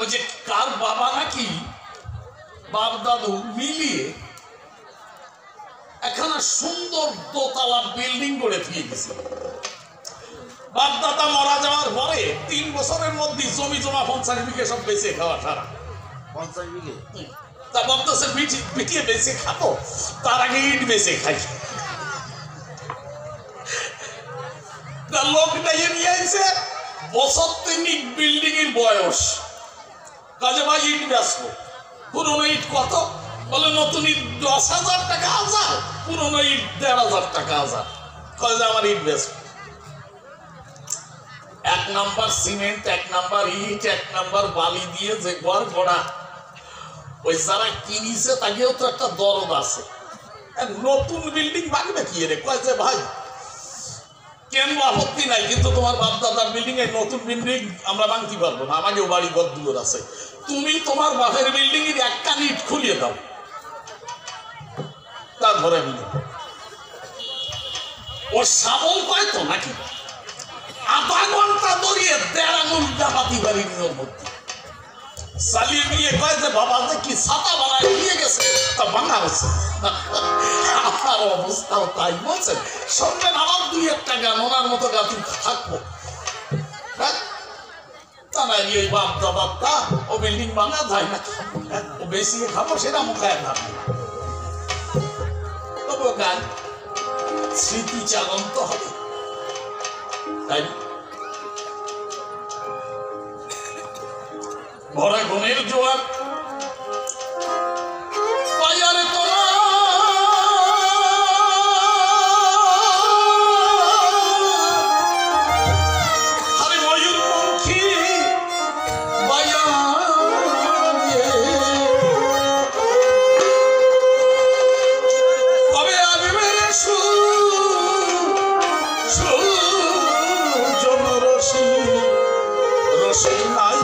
ওই যে কার বাবা নাকি বাপ দাদু মিলিয়ে এখানে সুন্দর দোতলা বিল্ডিং গড়ে দিয়ে গেছে। বাপ দাদা মারা যাওয়ার পরে 3 বছরের মধ্যে জমি জমা 50 বিঘে সব বেঁচে খাওয়া সারা 50 বিঘে। তা ভাবতেছে পিটিয়ে বেঁচে খাবো, তার আগে ইট বেঁচে খাই। লোকটা নিয়ে আইছে বছর 3 বিল্ডিং এর বয়স, কাজে ভাই ইট ব্যস্ত। পুরনো ইট কত? বলে নতুন ইট 10,000 টাকা হাজার, পুরনো ইট 1,500 টাকা হাজার। কাজে আমার ইট ব্যস্ত। 1 নাম্বার সিমেন্ট, 1 নাম্বার ইট, 1 নাম্বার বালি দিয়ে যে ঘর গড়া, ওই যারা কিনিছে তাকেও তো একটা দরদ আছে। নতুন বিল্ডিং ভাঙবে কি রে? কয় যে ভাই কেন আপত্তি নাই, কিন্তু তোমার বাপ দাদার বিল্ডিং এর নতুন বিল্ডিং আমরা ভাঙতে পারবো না, আমাকেও বাড়ি ঘর দুয়ার আছে। তুমি তোমার বাপের বিল্ডিং এর একটা ইট খুলিয়ে দাও, তারপরে আমি ও সাবল কয় তো নাকি আধা ঘন্টা ধরিয়ে 1.5 আঙুল ডাবাতি বাড়ি নিয়ে মধ্যে চালিয়ে নিয়ে কয় যে বাবা যে কি ছাতা বানায় নিয়ে গেছে, তা ভাঙা হচ্ছে। আমার অবস্থাও তাই বলছেন। শুনবেন আমার 2-1টা গান ওনার মতো গান থাকবো। তা না এই বাপ দাদা ও বিল্ডিং ভাঙা যায় না, ও বেশি খাবো সেটা মুখায় খাবো। তবু গান স্মৃতি চালন্ত হবে, তাই ভরা গুণের জোয়ার বাজারে তোমার আরে ময়ূর পঙ্খী বাজারে কবে আসবে রসি রসি নাই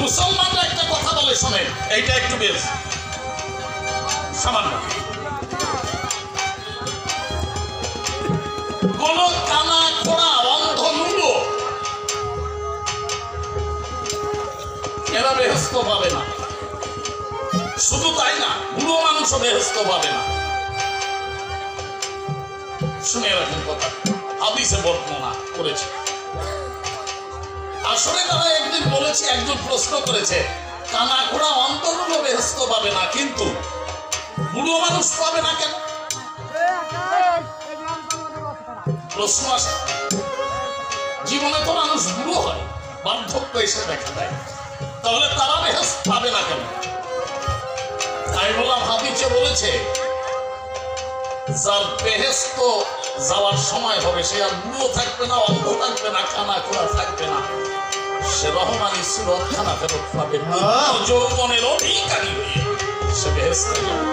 মুসলমানরা একটা কথা বলে শোনেন, এইটা একটু বেশ সামান্য। কোন কানা খোড়া অন্ধ লুলো এরা বেহেস্ত পাবে না। শুধু তাই না, বুড়ো মানুষও বেহেস্ত পাবে না। শুনে রাখেন কথা, হাদিসে বর্ণনা করেছে। আসলে তারা একদিন বলেছে, একজন প্রশ্ন করেছে কানা খোড়া অন্তরগুলো বেহেস্ত পাবে না, কিন্তু বুড়ো মানুষ পাবে না কেন? প্রশ্ন আসে, জীবনে তো মানুষ বুড়ো হয়, বার্ধক্য এসে দেখা দেয়, তাহলে তারা বেহেস্ত পাবে না কেন? তাই বললাম হাদিসে বলেছে যার বেহেস্ত যাওয়ার সময় হবে সে আর বুড়ো থাকবে না, অন্ধ থাকবে না, কানা খোড়া থাকবে না, সে রহমানি সুরত খানা ফেরত পাবে, যৌবনের অধিকারী হয়ে সে বেহেশতে যাবে।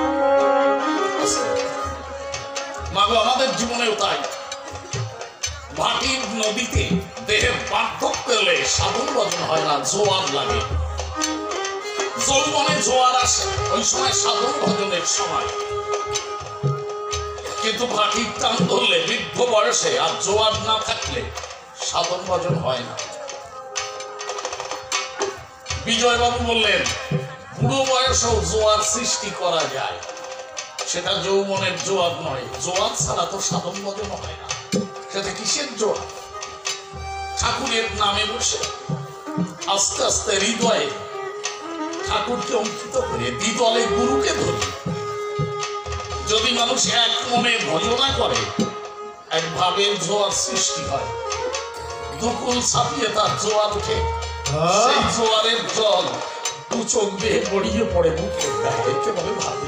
মাগো আমাদের জীবনেও তাই, ভাটির নদীতে দেহের বার্ধক্য এলে সাধন ভজন হয় না, জোয়ার লাগে। যৌবনে জোয়ার আসে, ওই সময় সাধন ভজনের সময়। কিন্তু ভাটির টান ধরলে বৃদ্ধ বয়সে আর জোয়ার না থাকলে সাধন ভজন হয় না। বিজয়বাবু বললেন বুড়ো বয়সেও জোয়ার সৃষ্টি করা যায়, সেটা যৌবনের জোয়ার নয়। জোয়ার ছাড়া তো সাধন ভজন হয় না, সেটা কিসের জোয়ার? ঠাকুরের নামে বসে আস্তে আস্তে হৃদয়ে ঠাকুরকে অঙ্কিত করে দ্বিদলে গুরুকে ধরি। যদি মানুষ এক মনে ভজনা করে, এক ভাবের জোয়ার সৃষ্টি হয়। দুকুল ছাপিয়ে তার জোয়ার উঠে, সেই জোয়ারের জল দু চোখ বেয়ে গড়িয়ে পড়ে মুখে দেখে বলে ভাবে।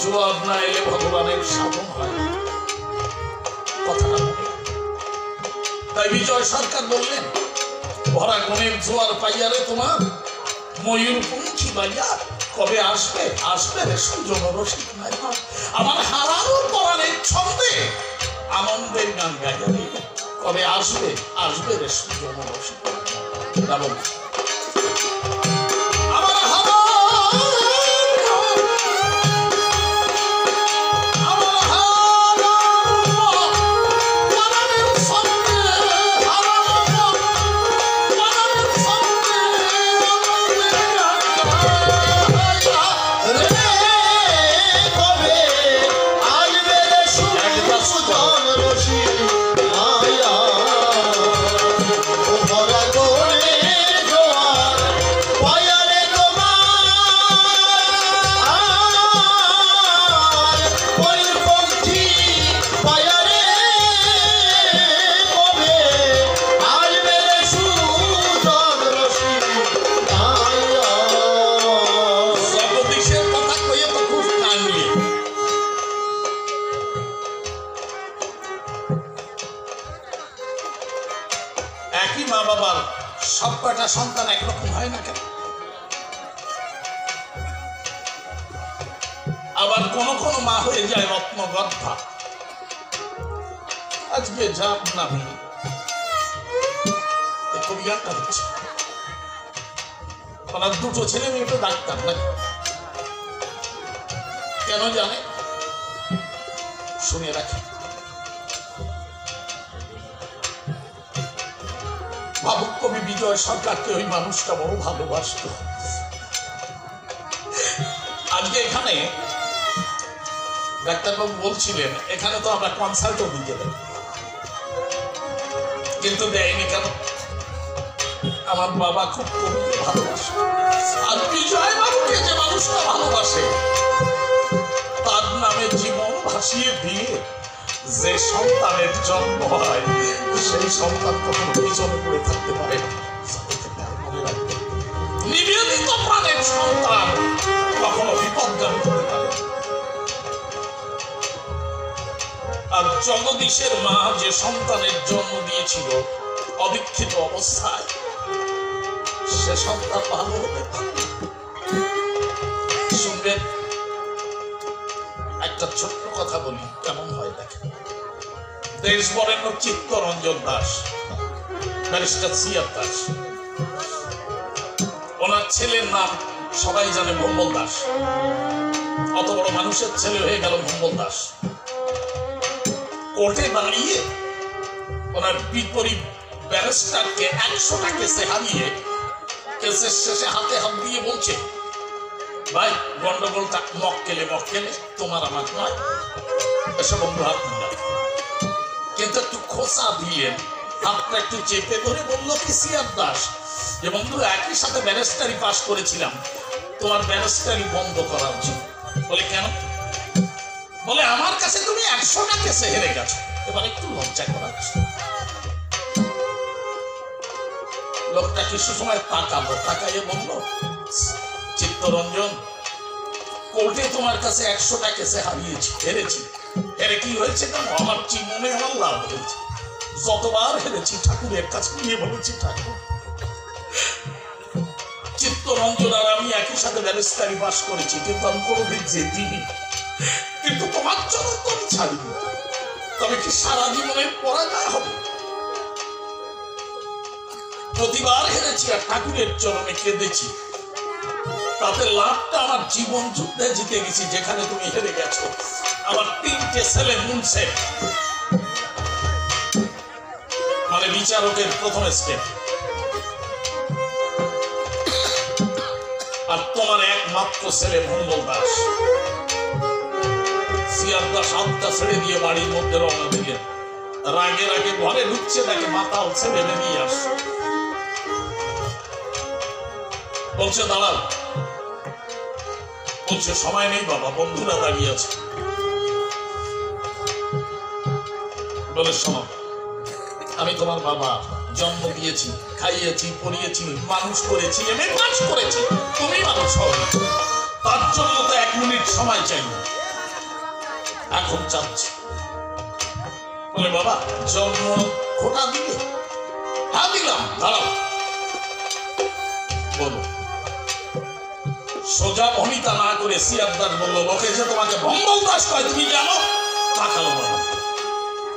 জোয়ার না এলে ভগবানের সাধন হয় না, কথাটা মনে। তাই বিজয় সরকার বললেন ভরা গুণের জোয়ার পাইয়ারে তোমার ময়ূর পঙ্খী বাইয়া কবে আসবে? আসবে রে সুজন রসিক নাই, আমার হারানো পরাণের ছন্দে আনন্দের গান গাইয়া কবে আসবে? আসবে রে সুজন রসিক। একই মা বাবার সব কয়টা সন্তান একরকম হয় না কেন? আবার কোন কোন মা হয়ে যায় রত্নগর্ভা। আজকে যাব না কবিগানটা হচ্ছে, ওনার দুটো ছেলে মেয়ে তো ডাক্তার নাকি, কেন জানে? শুনে রাখি। ভাবুক কবি বিজয় সরকারকে ওই মানুষটা বড় ভালোবাসত। আজকে এখানে ডাক্তারবাবু বলছিলেন এখানে তো আমরা কনসাল্টও দিতে দেব, কিন্তু দেয়নি কেন? আমার বাবা খুব কবিকে ভালোবাসে, আর বিজয় বাবুকে যে মানুষটা ভালোবাসে তার নামে জীবন ভাসিয়ে দিয়ে যে সন্তানের জন্ম হয় সেই সন্তান কখনো পিছনে পড়ে থাকতে পারে না। নিবেদিত প্রাণের সন্তান কখনো বিপদগামী হতে পারে। আর জগদীশের মা যে সন্তানের জন্ম দিয়েছিল অবিক্ষিত অবস্থায়, সে সন্তান ভালো হতে পারে। শুনবেন একটা ছোট্ট কথা বলি, কেমন হয় দেখেন। দেশ বরেণ্য চিত্তরঞ্জন দাস, ব্যারিস্টার সিআর দাস, ওনার ছেলের নাম সবাই জানে মঙ্গল দাস। অত বড় মানুষের ছেলে হয়ে গেল মঙ্গল দাস। কোর্টে দাঁড়িয়ে ওনার বিপরীত ব্যারিস্টারকে 100টা কেসে হারিয়ে কেসের শেষে হাতে হাত দিয়ে বলছে, ভাই গন্ডগোলটা মক্কেলে তোমার আমার নয়, এসব বন্ধু হাত মিলাম। কিন্তু একটু খোঁচা দিলেন, হাতটা একটু চেপে ধরে বললো কি সিআর দাস যে বন্ধু একই সাথে ব্যারিস্টারি পাস করেছিলাম, তোমার ব্যারিস্টারি বন্ধ করা উচিত। বলে কেন? বলে আমার কাছে তুমি 100টা কেসে হেরে গেছো, এবার একটু লজ্জা করা উচিত। লোকটা কিছু সময় তাকালো, তাকাইয়ে বললো, চিত্তরঞ্জন কোর্টে তোমার কাছে 100টা কেসে হেরেছি। হেরে কি হয়েছে কেন? আমার জীবনে আমার লাভ হয়েছে। যতবার হেরেছি ঠাকুরের কাছে গিয়ে বলেছি, ঠাকুর চিত্তরঞ্জন আর আমি একই সাথে ব্যারিস্টারি পাস করেছি, কিন্তু আমি কোনোদিন যেতিনি, কিন্তু তোমার জন্য তো আমি ছাড়িনি। তবে কি সারা জীবনের পরাজয় হবে? প্রতিবার হেরেছি আর ঠাকুরের চরণে কেঁদেছি, তাতে লাভটা আমার জীবন যুদ্ধে জিতে গেছি। যেখানে তুমি হেরে গেছো, আমার 3টে ছেলে মুনসে, মানে বিচারকের প্রথম স্টেপ, আর তোমার একমাত্র ছেলে মঙ্গল দাস। সিয়ার দাস হাতটা ছেড়ে দিয়ে বাড়ির মধ্যে রওনা দিলেন। রাগে রাগে ঘরে ঢুকছে, তাকে মাতাল ছেলে বেরিয়ে আসছে, বলছে দাঁড়ান। বলছে সময় নেই বাবা, বন্ধুরা দাঁড়িয়ে আছে। বলে শোনো, আমি তোমার বাবা, জন্ম দিয়েছি, খাইয়েছি, পড়িয়েছি, মানুষ করেছি, এমএ পাস করেছি, তুমি মানুষ হবে, তার জন্য তো 1 মিনিট সময় চাই, এখন চাচ্ছি। বলে বাবা জন্ম খোটা দিলে? হ্যাঁ দিলাম, দাঁড়াও। বলো। সোজা ভূমিকা না করে সিয়ারদাস বলল, লোকে যে তোমাকে মঙ্গল দাস কয় তুমি জানো? তাকালো বাবা,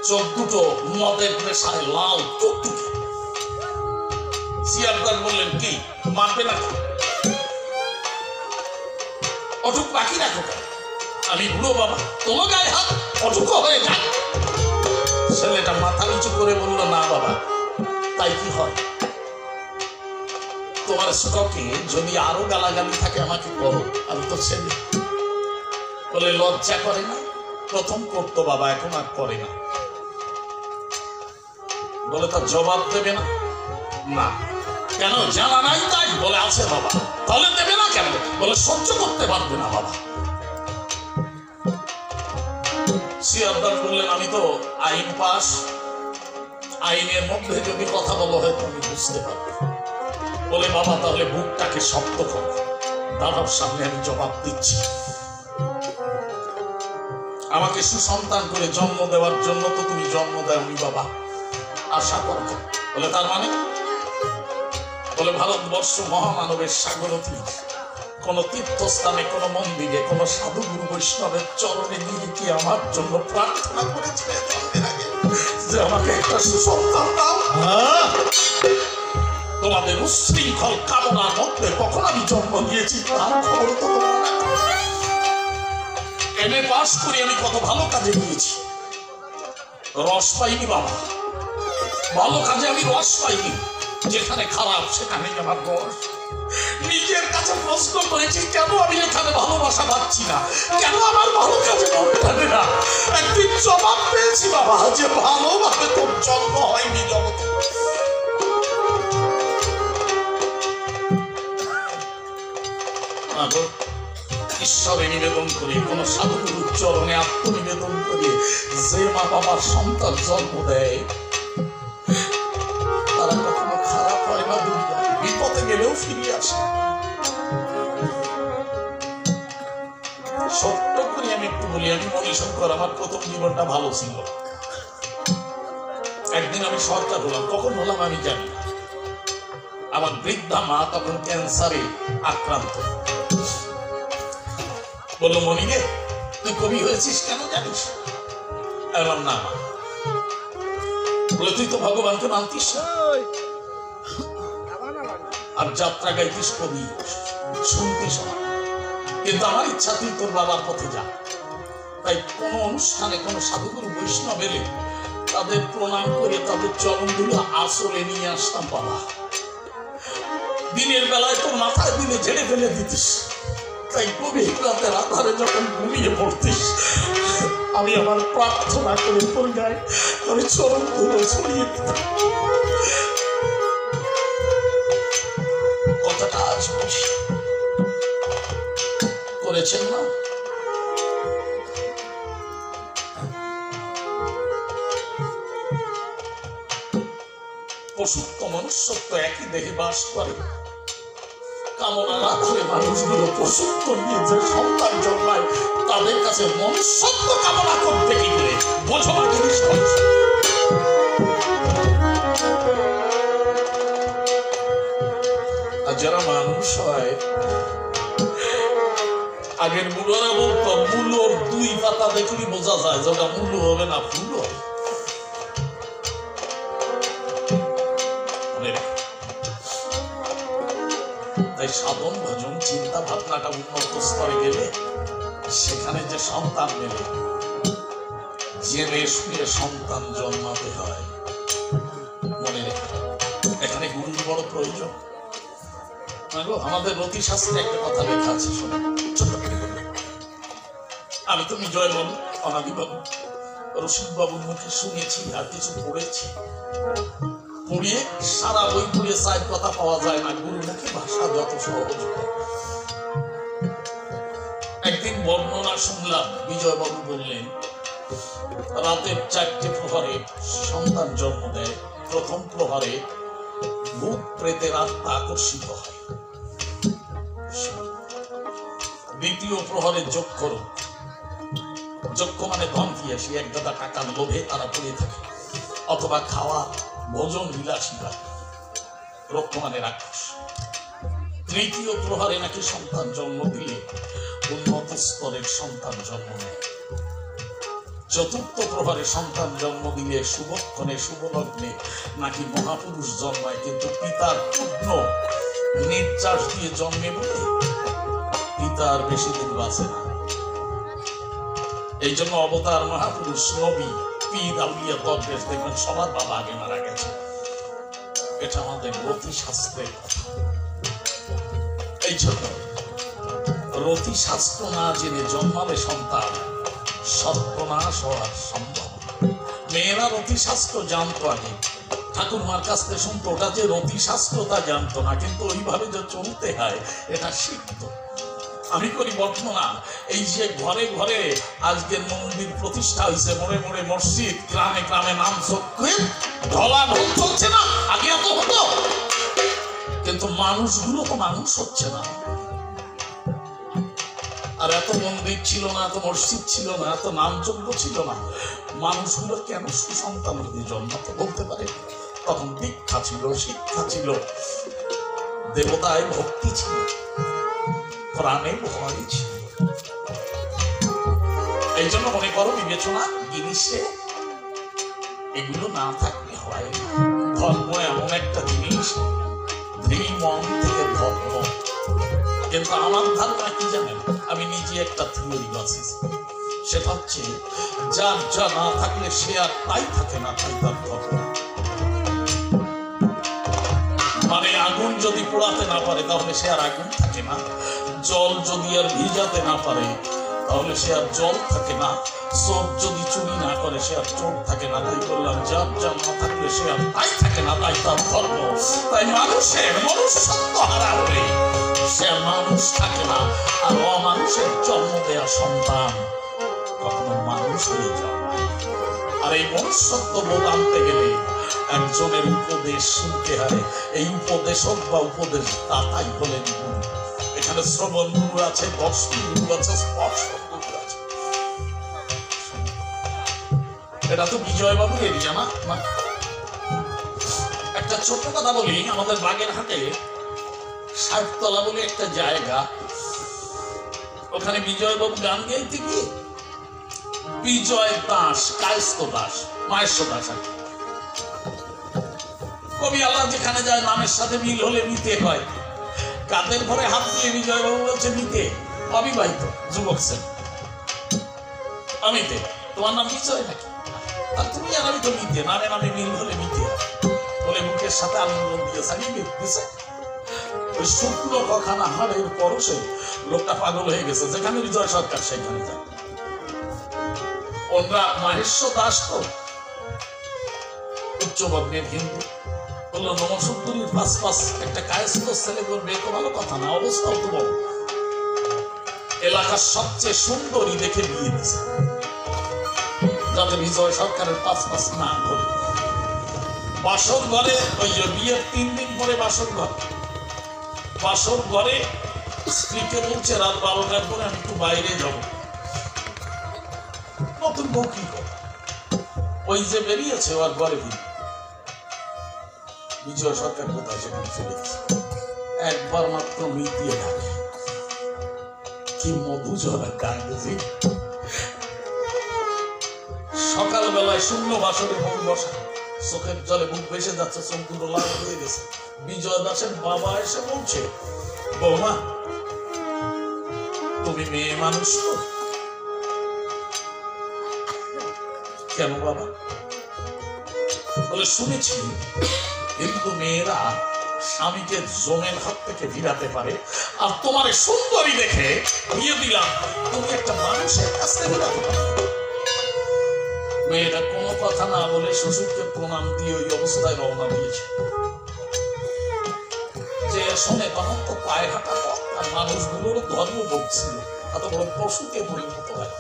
চোখ দুটো মদের নেশায় লাল টুকটুকে। সিয়ারদাস বললেন, কি মারবে নাকি? অটুক বাকি রাখো। আমি বুড়ো বাবা, তোমার গায়ে হাত, অটুক হয়ে যায়। ছেলেটা মাথা নিচু করে বলল, না বাবা, তাই কি হয়? তোমার স্টকে যদি আরো গালাগালি থাকে আমাকে করো, আমি তো ছেলে। বলে লজ্জা করে না? প্রথম করতো বাবা, এখন আর করে না। বলে তার জবাব দেবে না? না। কেন, জানা নাই তাই? বলে আছে বাবা। তাহলে দেবে না কেন? বলে সহ্য করতে পারবে না বাবা। সিয়ারদাস বললেন, আমি তো আইন পাস, আইনের মধ্যে যদি কথা বলা হয় তুমি বুঝতে পারবে। বলে বাবা তাহলে বুকটাকে শক্ত করো, দাদার সামনে আমি জবাব দিচ্ছি। আমাকে সুসন্তান করে জন্ম দেওয়ার জন্য তো তুমি জন্ম দেওনি বাবা, আশা করো। বলে তার মানে? বলে ভারতবর্ষ মহামানবের সাগরতী, কোন তীর্থস্থানে, কোন মন্দিরে, কোন সাধু গুরু বৈষ্ণবের চরণে গিয়ে কি আমার জন্য প্রার্থনা করেছিলে জন্মের আগে যে আমাকে একটা সুসন্তান দাও? তোমাদের উচ্ছৃঙ্খল কামনার মধ্যে কখন আমি জন্ম দিয়েছি তার খবর তো তোমার না। এমএ পাস করে আমি কত ভালো কাজে গিয়েছি, রস পাইনি বাবা। ভালো কাজে আমি রস পাইনি, যেখানে খারাপ সেখানে আমার রস। নিজের কাছে প্রশ্ন করেছি, কেন আমি এখানে ভালোবাসা পাচ্ছি না, কেন আমার ভালো কাজে মন টানে না। একদিন জবাব পেয়েছি বাবা, যে ভালোভাবে তোর জন্ম হয়নি জগতে। ঈশ্বরে নিবেদন করি, কোন সাধুগুরুর চরণে আত্মনিবেদন করি, যে মা বাবার সন্তান জন্ম দেয় তারা কখনো খারাপ হয় না, দুনিয়ায় বিপদে গেলেও ফিরে আসে। সত্য করে আমি একটু বলি, আমি মণিশঙ্কর, আমার প্রথম জীবনটা ভালো ছিল। একদিন আমি সরকার হলাম, কখন হলাম আমি জানি না। আমার বৃদ্ধা মা তখন ক্যান্সারে আক্রান্ত। বললো, মনি রে তুই কবি হয়েছিস কেন জানিস? বললাম না মা। বলে তুই তো ভগবানকে মানতিস না, আর যাত্রা গাইতিস, কবি শুনতিস না, কিন্তু আমার ইচ্ছা তুই তোর বাবার পথে যা। তাই কোন অনুষ্ঠানে কোন সাধুগুরু বৈষ্ণব এলে তাদের প্রণাম করে তাদের চরণগুলো আসলে নিয়ে আসতাম বাবা। দিনের বেলায় তোর মাথায় দিলে ঝেড়ে ফেলে দিতিস, তাই গভীর রাতের আধারে যখন ঘুমিয়ে পড়তিস আমি আমার প্রার্থনা করে তোর গায়ে আমি চরণগুলো ছড়িয়ে দিতাম। কথাটা আজ বুঝি করেছেন না? পশুত্ব মনুষ্যত্ব একই দেহে বাস করে, কামনা না করে মানুষগুলো পশুত্ব নিয়ে যে সন্তান জন্মায় তাদের কাছে মনুষ্যত্ব কামনা করতে কি করে? বোঝো না জিনিস। আর যারা মানুষ হয়, আগের মুলোরা বলতো মুলোর 2 পাতা দেখলি বোঝা যায় যে ওটা মুলো হবে না ফুল হবে। তাই সাধন ভজন চিন্তা ভাবনাটা উন্নত স্তরে গেলে সেখানে যে সন্তান মেলে, জেনে শুনে সন্তান জন্মাতে হয়। মনে রেখে এখানে গুরুর বড় প্রয়োজন। আমাদের রতি শাস্ত্রে একটা কথা লেখা আছে, শোনো। আমি তো বিজয় বাবু, অনাদি বাবু, রশিদ বাবুর মুখে শুনেছি আর কিছু পড়েছি। পড়িয়ে সারা বই পড়িয়ে সাইড কথা পাওয়া যায় না, গুরুর মুখে ভাষা যত সহজ। একদিন বর্ণনা শুনলাম, বিজয় বাবু বললেন রাতের 4টে প্রহরে সন্তান জন্ম দেয়। প্রথম প্রহরে ভূত প্রেতের আত্মা আকর্ষিত হয়, দ্বিতীয় প্রহরে যক্ষ রোগ। যক্ষ মানে ধনপিয়াসী, এক গাদা টাকার লোভে তারা পড়ে থাকে, অথবা খাওয়া ভোজন বিলাসিতা। রক্ষ মানে রাক্ষস। তৃতীয় প্রহরে নাকি সন্তান জন্ম দিলে উন্নত স্তরের সন্তান জন্ম নেয়। চতুর্থ প্রহরে সন্তান জন্ম দিলে শুভক্ষণে শুভলগ্নে নাকি মহাপুরুষ জন্মায়, কিন্তু পিতার পূর্ণ নির্যাস দিয়ে জন্মে বলে পিতার বেশি দিন বাঁচে না। এই জন্য অবতার মহাপুরুষ নবী পীর আউলিয়া দরবেশ দেখবেন সবার বাবা আগে মারা গেছে। এটা আমাদের রতি শাস্ত্রের কথা। এই জন্য রতি শাস্ত্র না জেনে জন্মালে সন্তান সর্বনাশ হওয়ার সম্ভব। মেয়েরা রতি শাস্ত্র জানতো আগে, ঠাকুরমার কাছ থেকে শুনতো, ওটা যে রতি শাস্ত্র তা জানতো না, কিন্তু ওইভাবে যে চলতে হয় এটা শিখতো। আমি করি বর্তমান এই যে ঘরে ঘরে আজকের মন্দির প্রতিষ্ঠা হয়েছে, মোড়ে মোড়ে মসজিদ, গ্রামে গ্রামে নাম ঢলা ঢোল চলছে না, আগে এত হতো, কিন্তু মানুষগুলো তো মানুষ হচ্ছে না। আর এত মন্দির ছিল না, এত মসজিদ ছিল না, এত নামযজ্ঞ ছিল না, মানুষগুলো কেন সুসন্তান যদি জন্মাতে বলতে পারে? তখন দীক্ষা ছিল, শিক্ষা ছিল, দেবতায় ভক্তি ছিল, প্রাণে ভয় ছিল। এই জন্য মনে করো বিবেচনা জিনিসে এগুলো না থাকলে হয় না। ধর্ম এমন একটা জিনিস, মন থেকে ধর্ম। কিন্তু আমার ধারণা কি জানেন, আমি নিজে একটা থিওরি বাঁচিয়েছি, সেটা হচ্ছে যার যা না থাকলে সে আর তাই থাকে না, তাই তার ধর্ম। মানে আগুন যদি পোড়াতে না পারে তাহলে সে আর আগুন থাকে না, জল যদি আর ভিজাতে না পারে তাহলে সে আর জল থাকে না, চোর যদি চুরি না করে সে আর চোর থাকে না। তাই বললাম যার যা না থাকলে সে আর তাই থাকে না, তাই তার ধর্ম। তাই মানুষের মনুষ্যত্ব হারা হলে সে মানুষ থাকে না, আর অমানুষের জন্ম দেয়া সন্তান কখনো মানুষ হয়ে জন্মায়। আর এই মনুষ্যত্ব বোধ আনতে গেলে একজনের উপদেশ শুনতে হয়। এই উপদেশক বা উপদেশ দাতাই হলেন গুরু। এখানে শ্রবণ গুরু আছে, দর্শন গুরু আছে, স্পর্শ গুরু আছে। এটা তো বিজয় বাবুর এরিয়া না। একটা ছোট্ট কথা বলি, আমাদের বাগেরহাটে সাহেবতলা বলে একটা জায়গা, ওখানে বিজয় বাবু গান গাইতে গিয়ে বিজয় দাস, কায়স্থ দাস, মায়েশ্ব দাস আর কবি আল্লাহ যেখানে যায় নামের সাথে মিল হলে নিতে হয়। কাদের ঘরে হাত দিয়ে বিজয় বাবু বলছে নিতে, অবিবাহিত যুবক ছেলে, অমিতে তোমার নাম বিজয় নাকি? আর তুমি আর আমি তো নিতে, নামে নামে মিল হলে নিতে বলে মুখের সাথে আলিঙ্গন দিয়ে সারিয়ে দিয়েছে। ওই শুক্লো কখানা হাড়ের পরশে লোকটা পাগল হয়ে গেছে, যেখানে বিজয় সরকার সেখানে যায়। ওরা মাহেশ্ব দাস তো উচ্চবর্ণের হিন্দু, বললো নমসুন্দরীর পাশ পাশ একটা কায়স্থ ছেলে করবে, এত ভালো কথা না, অবস্থাও তো বড়, এলাকার সবচেয়ে সুন্দরী দেখে বিয়ে দিছে, যাতে বিজয় সরকারের পাশ পাশ না করে। বাসর ঘরে ওই বিয়ের 3 দিন পরে বাসর ঘর, বাসর ঘরে স্ত্রীকে বলছে রাত 12টার পরে আমি একটু বাইরে যাব। নতুন বউ কি করে, ওই যে বেরিয়েছে ওর ঘরে ভিড়, বিজয় সরকার কোথায় সেখানে চলে গেছে। একবার মাত্র মিটিয়ে ডাকে, কি মধু ঝরা গান বুঝি। সকালবেলায় শূন্য বাসরে মন বসা, চোখের জলে বুক ভেসে যাচ্ছে, চোখগুলো লাল হয়ে গেছে। বিজয় দাসের বাবা এসে বলছে, বৌমা তুমি মেয়ে মানুষ তো? কেন বাবা? বলে শুনেছি কিন্তু মেয়েরা স্বামীকে জমের হাত থেকে ফিরাতে পারে, আর তোমার সুন্দরী দেখে বিয়ে দিলাম, তুমি একটা মানুষের কাছ থেকে ফিরাতে পারো। মেয়েটা কোনো কথা না বলে শ্বশুরকে প্রণাম দিয়ে ওই অবস্থায় রওনা দিয়েছে। যে শুনে তখন তো পায়ে হাঁটা পথ, আর মানুষগুলোর ধর্মবোধ ছিল, এত বড় পশুকে পরিণত হয়।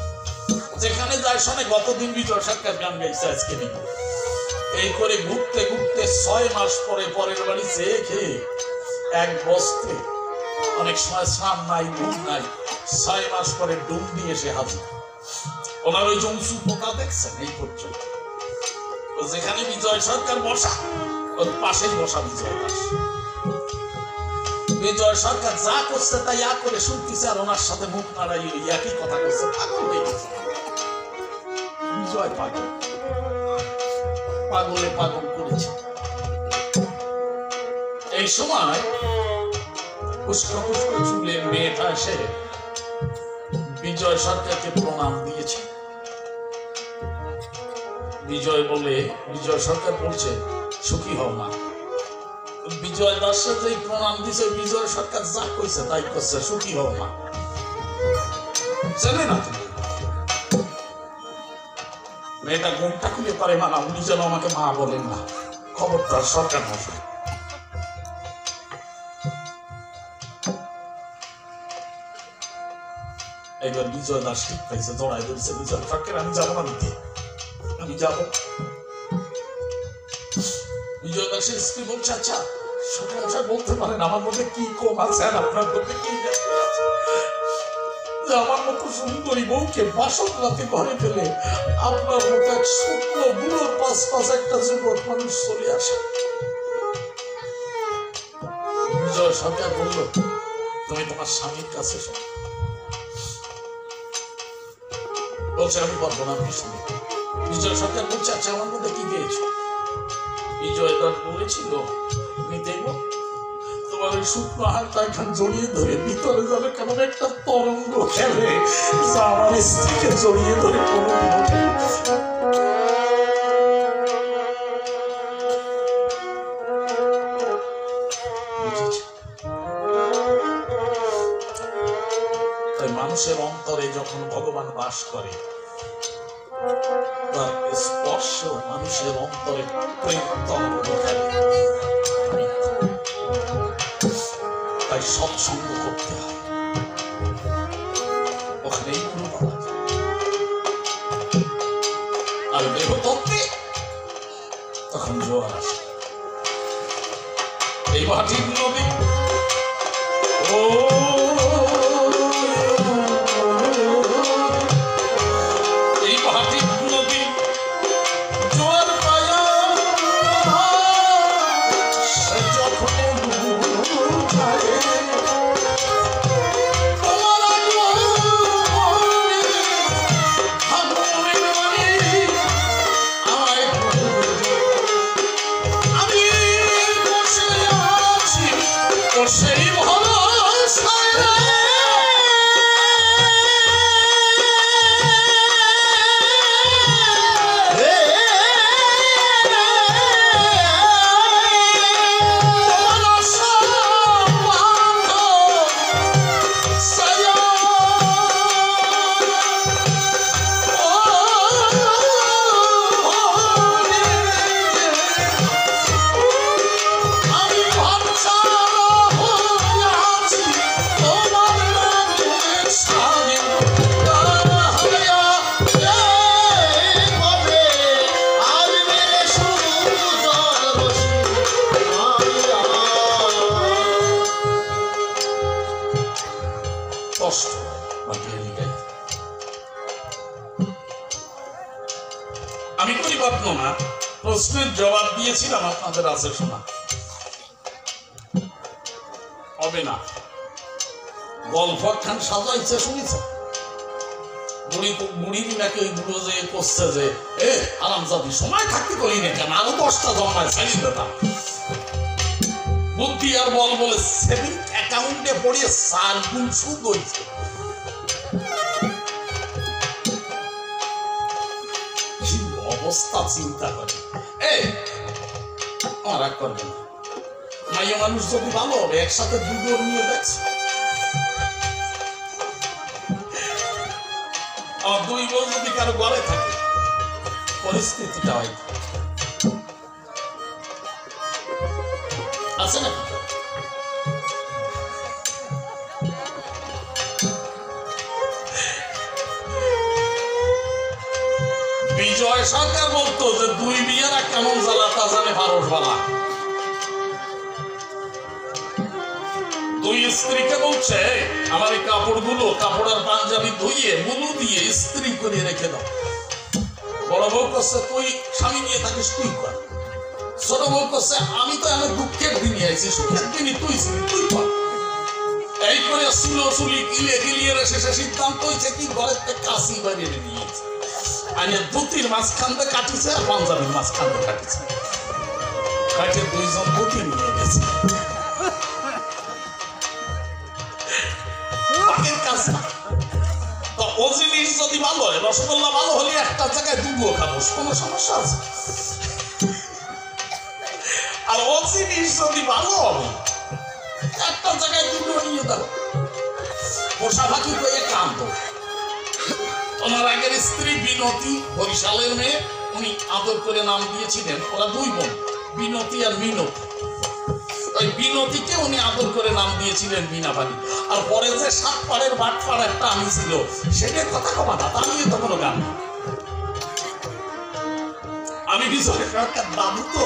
যেখানে যায় শোনে গতদিন বিজয় সরকার গান গাইছে, আজকে নেই। এই করে ঘুরতে ঘুরতে 6 মাস পরে পরের বাড়ি চেয়ে খেয়ে এক বস্ত্রে, অনেক সময় স্নান নাই ঘুম নাই, 6 মাস পরে ডুম দিয়ে এসে হাজির। ওনার ওই জংসু পোকা দেখছেন এই পর্যন্ত। যেখানে বিজয় সরকার বসা, ওর পাশেই বসা বিজয় দাস। বিজয় সরকার যা করছে তাই করে শুনতেছে, আর ওনার সাথে মুখ নাড়াই ওই একই কথা করছে। পাগল হয়ে গেছে বিজয়, পাগল, পাগলে পাগল করেছে। এই সময় পুষ্কর পুষ্কর চুলের মেয়েটা এসে বিজয় সরকারকে প্রণাম দিয়েছে। বিজয় সরকার বলছে, সুখী হও মা। বিজয় দাসের যে প্রণাম দিছে, বিজয় সরকার যা কইছে তাই করছে, সুখী হও মা। জানে না তুমি মেয়েটা ঘুমটা খুলে পারে মানা, উনি যেন আমাকে মা বলেন না, খবরদার সরকার মশাই। একবার বিজয় দাস ঠিক পাইছে, জড়াই ধরছে বিজয় সরকার, আমি যাবো না নিতে, আমি যাবো। বিজয় দাসের স্ত্রী বলছে, আচ্ছা সরকার মশাই বলতে পারেন আমার মধ্যে কি কম আছে, আর আপনার মধ্যে কি আছে? আমার মতো সুন্দরী বউকে বাসক রাতে ঘরে ফেলে আপনার মতো এক শুকনো বুড়োর পাশ একটা যুবক মানুষ চলে আসে। বিজয় সরকার বলল, তুমি তোমার স্বামীর কাছে শোনো। বলছে আমি পারবো না, আপনি শুনে। বিজয় সরকার বলছে, আচ্ছা আমার মধ্যে কি পেয়েছ? বিজয় দাস বলেছিল, নিতেইব তোমার ওই শুকনো হাতটা এখান জড়িয়ে ধরে ভিতরে যাবে কেমন একটা তরঙ্গ খেলে, যা আমার স্ত্রীকে জড়িয়ে ধরে তাই মানুষের অন্তরে যখন ভগবান বাস করে, তার স্পর্শ মানুষের অন্তরে প্রেম তরঙ্গ খেলে। তাই সৎসঙ্গ করতে হয়, ওখানেই গুরু পাওয়া যায়। আর দেহতত্ত্বে তখন জোয়ার আসে। এই মাটির নদী এই মাটির নদী জোয়ার পায়া যখন সেই ভালো আমি করি পারতো না, প্রশ্নের জবাব দিয়েছিলাম, আপনাদের আছে শোনা। হবে না। গল্প খান সাজাইছে শুনেছে, বুড়ির নাকি ওই বুড়ো যে করছে যে আরামজাদি সময় থাকতে করি না কেন, আরো 10টা জন্মায় ছাড়িয়ে দিতাম। বুদ্ধি আর বল বলে সেভিং অ্যাকাউন্টে পড়িয়ে 4 গুণ সুদ হয়েছে। কি অবস্থা চিন্তা করে। আমার রাগ করবে না, মাইয়া মানুষ যদি ভালো হবে একসাথে দুটো নিয়ে দেখছে। আমার 2 বউ যদি কারো ঘরে থাকে পরিস্থিতিটা হয় আছে না। বিজয় সরকার বলতো যে 2 বিয়েরা কেমন জ্বালা তা জানে ভারতবালা। 2 স্ত্রীকে বলছে আমার এই কাপড়গুলো, কাপড় আর পাঞ্জাবি ধুইয়ে মুলু দিয়ে ইস্ত্রি করে রেখে দাও। বড় বউ করছে তুই স্বামী নিয়ে থাকিস, তুই কর। ছোট বউ করছে আমি তো এমন দুঃখের দিনই আইছি, সুখের দিনই তুই কর। এই করে চুলি গিলিয়ে শেষে সিদ্ধান্ত হয়েছে কি ঘরের থেকে কাশি বাড়িয়ে নিয়েছে। আমি দুটির মাঝখান দিয়ে কাটিছে আর পাঞ্জাবির মাঝখান দিয়ে কাটিছে, কাটে 2 জন দুটি নিয়ে গেছে। ও জিনিস যদি ভালো হয়, রসগোল্লা ভালো হলে একটা জায়গায় 2 খাবো, কোনো সমস্যা আছে? আর ও জিনিস যদি ভালো হবে একটা জায়গায় 2 নিয়ে দাও। পোষা পাখি পেয়ে কান্ত। ওনার আগের স্ত্রী বিনতি, বরিশালের মেয়ে, উনি আদর করে নাম দিয়েছিলেন, ওরা 2 বোন, বিনতি আর মিনতি। ওই বিনতিকে উনি আদর করে নাম দিয়েছিলেন বিনাপানি। আর পরে যে 7 পাড়ের বাটপাড় একটা আমি ছিল, সেটার কথা কমা না, তা নিয়ে তো কোনো গান। আমি বিজয় সরকার দাদু তো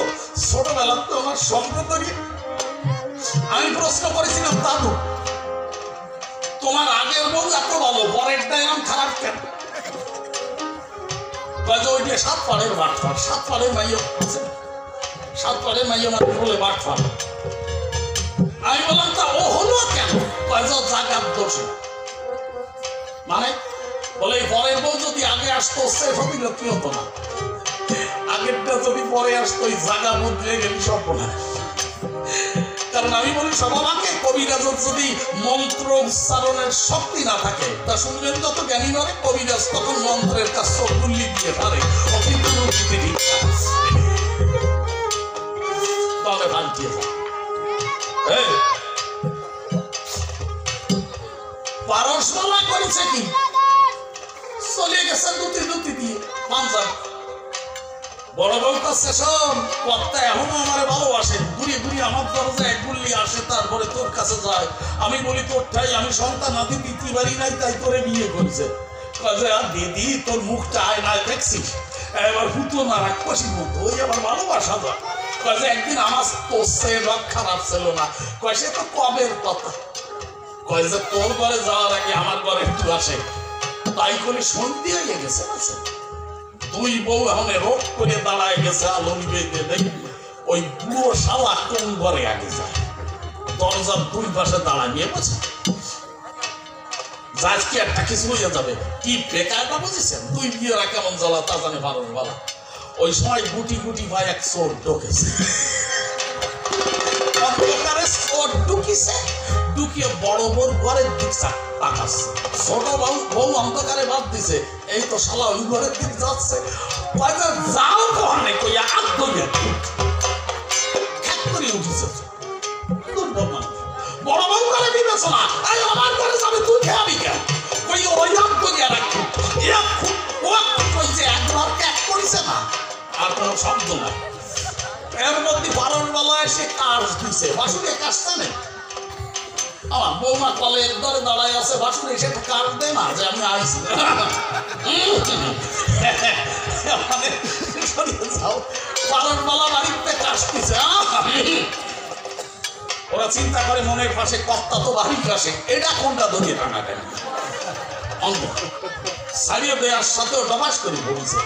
ছোটবেলা তো আমার সম্পর্কে আমি প্রশ্ন করেছিলাম, দাদু তোমার আগের বউ এত ভালো, পরেরটাই এমন খারাপ কেন? ওই যে 7 পাড়ের বাটপাড়, 7 পাড়ের মাইয়া আছে, 7 পাড়ের মাইয়া মানে বলে বাটপাড়। আমি বললাম তা ও হলো কেন? জাগার দোষে। মানে বলে পরের বউ যদি আগে আসতো সে হবিল কি হতো না, আগেরটা যদি পরে আসতো ওই জাগা বদলে গেলি সব না। কারণ আমি বলি সবাকে কবিরাজের যদি মন্ত্র উচ্চারণের শক্তি না থাকে, তা শুনবেন যত জ্ঞানী নয় কবিরাজ তখন মন্ত্রের কাজ সব গুল্লি দিয়ে পারে, ও কিন্তু তাহলে ভাঙিয়ে যায়। পারসমালা করেছে কি চলে গেছে দুটি দিয়ে পাঞ্জাব। বড় বউ কাছে শোন, কর্তা এখনো আমারে ভালোবাসে, ঘুরিয়ে আমার দরজায় 1 গুল্লি আসে, তারপরে তোর কাছে যায়। আমি বলি তোরটাই, আমি সন্তান আদি দিতে পারি নাই, তাই তোরে বিয়ে করেছে। দিদি তোর মুখটা আয়নায় দেখছিস, এবার হুতো না রাক্ষসীর মতো, ওই আবার ভালোবাসা যায়। একদিন আমার তোর সে খারাপ ছিল না, কয় সে তো কবের কথা, কয় যে তোর ঘরে যাওয়ার আগে আমার ঘরে একটু আসে, তাই করে সন্ধি হয়ে গেছে। 2 বউ এখন রোগ করে দাঁড়ায় গেছে, আলো নিবে দেখি ওই বুড়ো শালা কোন ঘরে আগে যায়, দরজার 2 পাশে দাঁড়ায় নিয়ে বসে যাজ কি একটা কিছু হয়ে যাবে। কি বেকারটা বুঝেছেন? 2 বিয়েরা কেমন জ্বালা তা জানে ভারতবালা। ওই সময় গুটি ভাই এক চোর ঢুকেছে, অন্ধকারে চোর ঢুকিছে, ঢুকিয়ে বড় বড় ঘরের দিক তাকাচ্ছে। ছোট বউ অন্ধকারে বাদ দিছে, এই তো শালা ওই ঘরের দিক যাচ্ছে। যাও কনে কইয়া আত্মজ্ঞ করে উঠেছে। বড় বউ করে বিবেচনা, এই আমার ঘরে যাবে তুই খেয়াবি কেন? কই ওই আত্মজ্ঞ রাখি একবার ত্যাগ করেছে না, আর কোনো শব্দ নাই। এর মধ্যে 12 বেলা এসে কাজ দিছে, বাসুরে কাজটা নেই। আমার বৌমা কলের ধরে দাঁড়ায় আছে, বাসুরে এসে কাজ দেয় না যে আমি আইছি। যাও 12 বেলা বাড়িতে কাজ দিছে। ওরা চিন্তা করে মনের পাশে কর্তা তো বাড়ির পাশে, এটা কোনটা ধরিয়ে টানা কেন অন্ধ সারিয়ে দেওয়ার সাথেও ডবাস করে বলছে।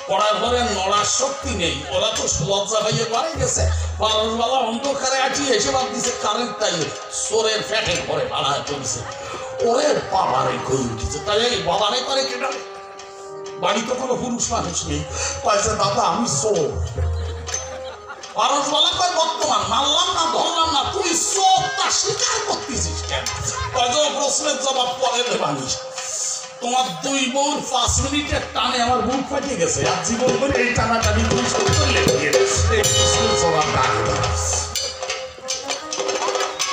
পড়ার পরে নড়ার শক্তি নেই, ওরা তো লজ্জা পাইয়ে বাড়ি গেছে, পারসবালা অন্ধকারে আটিয়ে এসে বাদ দিছে কারেন্ট টাই চোরের ফ্যাটের পরে ভাড়া চলছে। ওরে বাবারে কই উঠেছে, তাই এই বাবারে করে কেটা বাড়ি তো কোনো পুরুষ মানুষ নেই, কয়েছে দাদা আমি চোর। পারসবালা কয় বর্তমান মারলাম না ধরলাম না, তুই চোর তা স্বীকার করতেছিস কেন? কয় প্রশ্নের জবাব পরে দেবানিস। তোমার 2 বউর 5 মিনিটের টানে আমার বুক ফাটিয়ে গেছে, আর জীবন করে এই টানাটানি তুই শুরু করলে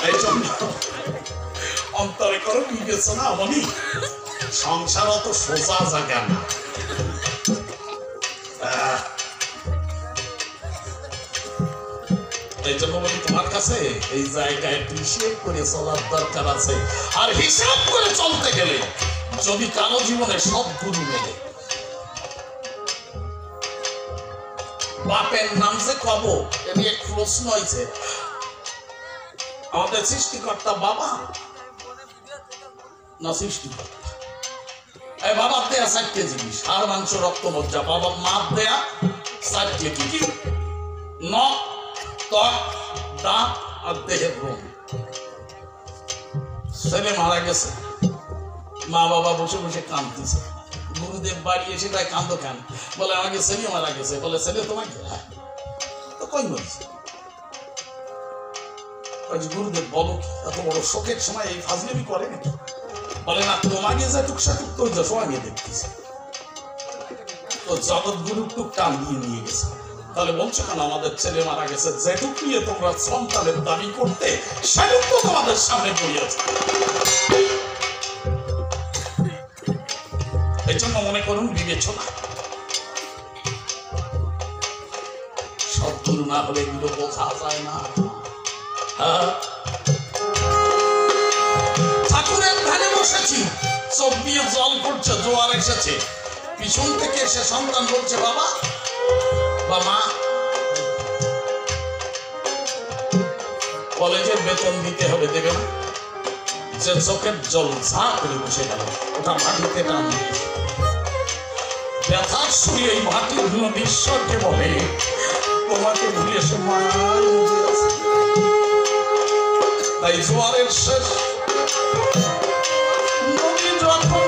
এই জন্য অন্তরে করো বিবেচনা মনি, সংসার অত সোজা জায়গা না। এই জন্য বলি তোমার কাছে এই জায়গায় হিসেব করে চলার দরকার আছে। আর হিসাব করে চলতে গেলে যদি কারো জীবনে সব গুরু মেলে, বাপের নাম যে কব এর এক প্রশ্ন হয়েছে, আমাদের সৃষ্টিকর্তা বাবা না সৃষ্টিকর্তা? এই বাবার দেয়া 4টে জিনিস, হাড় মাংস রক্ত মজ্জা। বাবার মাপ দেয়া 4টে, কি কি? নখ, ত্বক, দাঁত আর দেহের রোম। ছেলে মারা গেছে, মা বাবা বসে বসে কাঁদতেছে, গুরুদেব বাড়ি এসে তাই কাঁদো কেন? বলে আমাকে ছেলে মারা গেছে। বলে ছেলে তোমাকে? তো কই বলছে? গুরুদেব বলো এত বড় শোকের সময় এই ফাজলামি করে নাকি? বলে না, তোমাকে যা টুকসাটুক তো সময় দেখতেছে, তো জগৎ গুরু টুক টান দিয়ে নিয়ে গেছে। তাহলে বলছো কেন আমাদের ছেলে মারা গেছে? যেটুক নিয়ে তোমরা সন্তানের দাবি করতে সেটুক তো তোমাদের সামনে পড়িয়েছে। এই জন্য মনে করুন বিবেচনা, সব দূর না হলে এগুলো বোঝা যায় না। ঠাকুরের ধারে বসেছি, চোখ দিয়ে জল পড়ছে, জোয়ার এসেছে, পিছন থেকে এসে সন্তান বলছে বাবা বা মা, কলেজের বেতন দিতে হবে, দেবে না? যে চোখের জল ঝাঁ করে বসে গেল, ওটা মাটিতে টান দিয়ে ব্যথার শুয়ে এই মাটির গুলো ঈশ্বরকে বলে তোমাকে ভুলে সে মায়। তাই জোয়ারের শেষ নদী যখন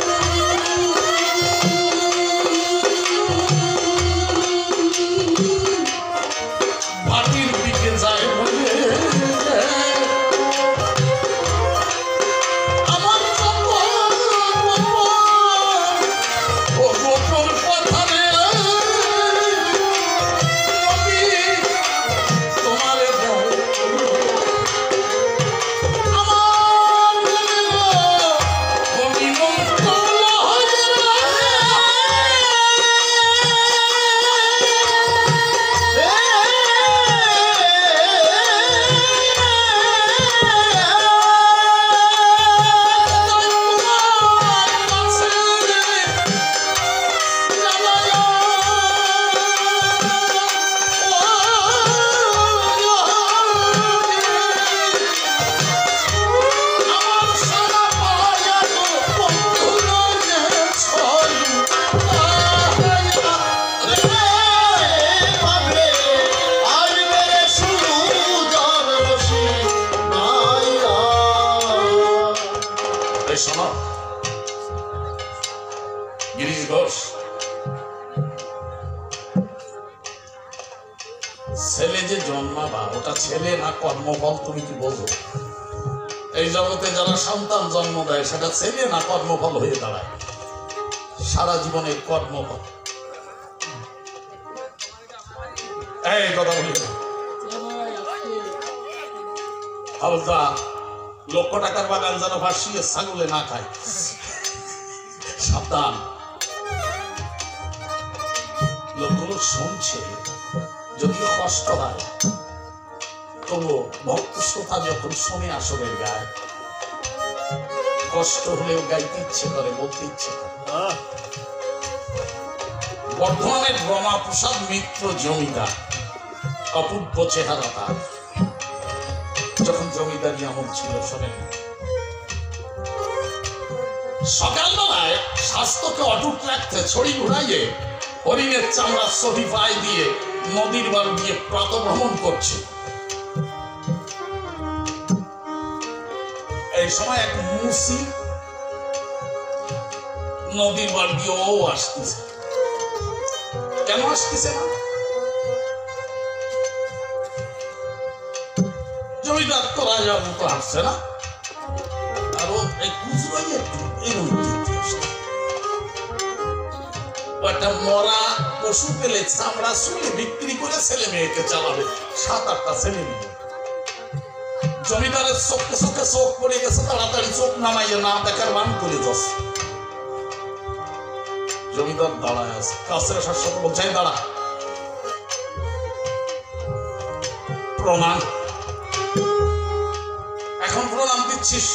মাটির দিকে যায় বলে আমার গোপন কথা রে তোমার গিরিশ ঘোষ ছেলে যে জন্মাবা ওটা ছেলে না কর্মফল তুমি কি বোঝো? এই জগতে যারা সন্তান জন্ম দেয় সেটা ছেলে না কর্মফল হয়ে দাঁড়ায়, সারা জীবনের কর্মফল। এই কথা বলি হালদা, লক্ষ টাকার বাগান যেন ভাসিয়ে ছাগলে না খায়, সাবধান। লোকগুলো শুনছে, যদিও কষ্ট হয়, তবু ভক্ত শ্রোতা যখন শুনে আসরের গায়, কষ্ট হলেও গাইতে ইচ্ছে করে, বলতে ইচ্ছে করে। বর্ধমানের রমা প্রসাদ মিত্র জমিদার, অপূর্ব চেহারা তার, যখন জমিদারি আমল ছিল শোনেন, সকালবেলায় স্বাস্থ্যকে অটুট রাখতে ছড়ি ঘুরাইয়ে হরিণের চামড়ার ছবি পায়ে দিয়ে নদীর বাল দিয়ে প্রাতঃভ্রমণ করছে। এই সময় এক মুসি নদীর বাল দিয়ে ও আসতেছে। কেন আসতেছে না? জমিদার তো রাজার মতো আসছে না, আর ও এই কুচরাই একটু এরকম একটা মরা পশু পেলে চামড়া শুনে বিক্রি করে ছেলে মেয়েকে চালাবে, 7-8টা ছেলে মেয়ে। জমিদারের চোখে চোখে চোখ পড়ে গেছে, তাড়াতাড়ি চোখ নামাইয়ে না দেখার মান করে যাচ্ছে। জমিদার দাঁড়ায় আছে, কাছে আসার সাথে বলছে দাঁড়া, প্রণাম। এখন প্রণাম দিচ্ছিস,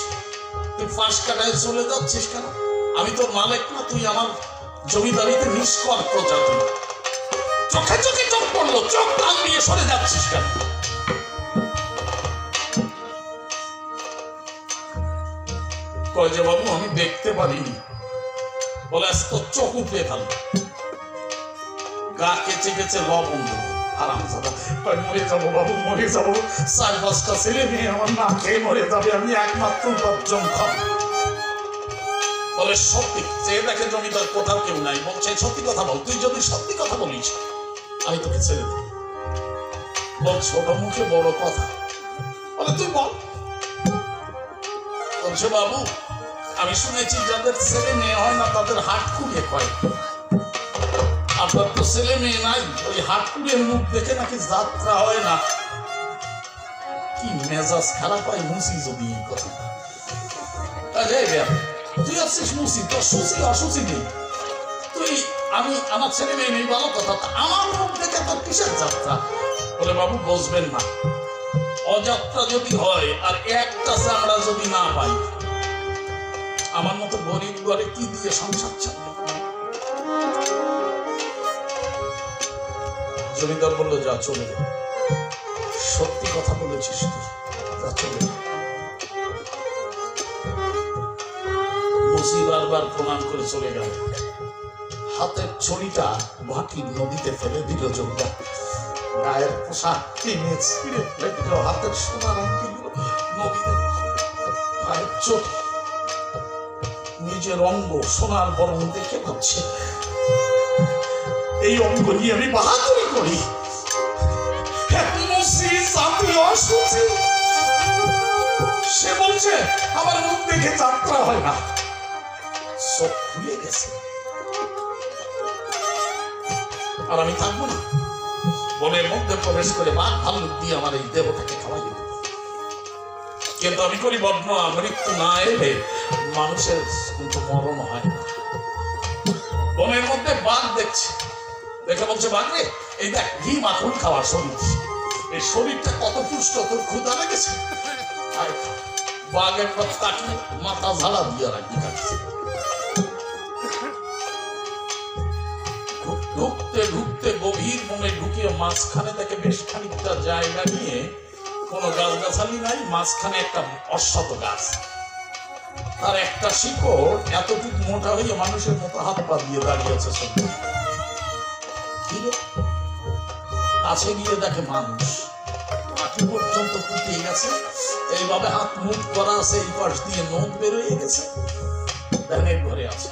তুই ফাঁস কাটায় চলে যাচ্ছিস কেন? আমি তোর মালিক না, তুই আমার জমিদারিতে নিষ্কর প্রজাতি। চোখে চোখে চোখ পড়লো, চোখ টান দিয়ে সরে যাচ্ছিস কেন? কয় যে বাবু আমি দেখতে পারিনি। বলে তোর চোখ উপড়ে ফেল, গা কেচে কেচে লবণ দেবো। মরে যাবো বাবু, মরে যাবো, 4-5টা ছেলে মেয়ে আমার না খেয়ে মরে যাবে, আমি একমাত্র 10 জন খাবো। বলে সত্যি? চেয়ে দেখে জমিদার কোথাও কেউ নাই। বলছে সত্যি কথা বল, তুই যদি সত্যি কথা বলিস আমি তোকে ছেড়ে দেব। বল ছোট মুখে বড় কথা, বলে তুই বল। বলছে বাবু আমি শুনেছি যাদের ছেলে মেয়ে হয় না তাদের হাট কুড়িয়ে কয়, আপনার তো ছেলে মেয়ে নাই, ওই হাট কুড়িয়ে মুখ দেখে নাকি যাত্রা হয় না। কি মেজাজ খারাপ হয় মুসি যদি এই কথা। তুই আসছিস মুসি, তোর সুচি অসুচি নেই, তুই আমি আমার ছেলে মেয়ে নেই ভালো কথা, আমার মুখ দেখে তোর কিসের যাত্রা? বলে বাবু বসবেন না, অযাত্রা যদি হয় আর একটা চামড়া যদি না পাই, আমার মতো গরিব ঘরে কি দিয়ে সংসার চালাবে? জমিদার বললো যা চলে যা, সত্যি কথা বলেছিস তুই, যা চলে যা। মুসি বারবার প্রণাম করে চলে গেল। হাতের ছড়িটা ভাটির নদীতে ফেলে দিল জমিদার। গায়ের পোশাক টেনে ছিঁড়ে ফেলে হাতের সোনার আংটিগুলো নদীতে। গায়ের চোখ নিজের অঙ্গ সোনার বরং দেখে ভাবছে এই অঙ্গ নিয়ে আমি বাহাদুরি করি। সে বলছে আমার মুখ দেখে যাত্রা হয় না, চোখ খুলে গেছে, আর আমি থাকবো না। বনের মধ্যে প্রবেশ করে বাঘ ভাল্লুক দিয়ে আমার এই দেহটাকে খাওয়াই দেব। কিন্তু আমি করি বদ্ধ, মৃত্যু না এলে মানুষের কিন্তু মরণ হয় না। বনের মধ্যে বাঘ দেখছে, দেখে বলছে বাঘ রে এই দেখ ঘি মাখন খাওয়ার শরীর, এই শরীরটা কত পুষ্ট, তোর ক্ষুধা লেগেছে। বাঘ একবার তাকিয়ে মাথা ঝালা দিয়ে রাখি কাটছে। ঢুকতে ঢুকতে গভীর বনে ঢুকিয়ে মাঝখানে থেকে বেশ খানিকটা জায়গা নিয়ে, কোনো গাছগাছালি নাই, মাঝখানে একটা অশ্বত গাছ, তার একটা শিকড় এতটুকু মোটা হয়ে মানুষের মতো হাত পা দিয়ে দাঁড়িয়ে আছে। কাছে গিয়ে দেখে মানুষ আঁটি পর্যন্ত পুঁতিয়ে গেছে, এইভাবে হাত মুখ করা আছে, এই পাশ দিয়ে নখ বের হয়ে গেছে, ধ্যানের ঘরে আছে।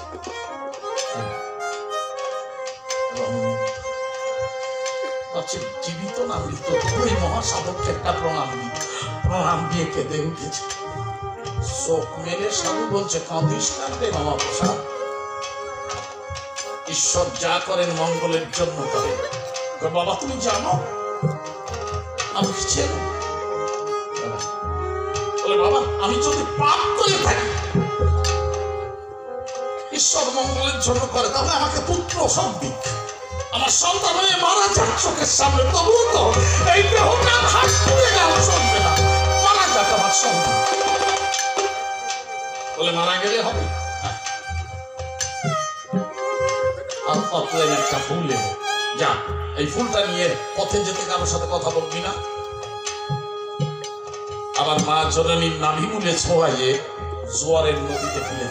জীবিত না মৃত, ওই মহাসাধককে একটা প্রণাম দিই। প্রণাম দিয়ে কেঁদে উঠেছে, চোখ মেলে সাধু বলছে কাঁদিস কাঁদবে মহাপ্রসাদ, ঈশ্বর যা করেন মঙ্গলের জন্য করেন। বাবা তুমি জানো আমি ছেলে, বলে বাবা আমি যদি পাপ করে থাকি ঈশ্বর মঙ্গলের জন্য করে, তাহলে আমাকে পুত্র সব দিক, আমার সন্তান হয়ে মারা যাক চোখের সামনে, তবুও তো এই দেহটা হাত তুলে গেল চলবে না, মারা যাক আমার সন্তান। বলে মারা গেলে হবে, একটা ফুল এনে যা, এই ফুলটা নিয়ে পথে যেতে কারোর সাথে কথা বলবি না, আবার মা জননীর নাভিমূলে ছোঁয়াইয়ে জোয়ারের নদীতে ফেলে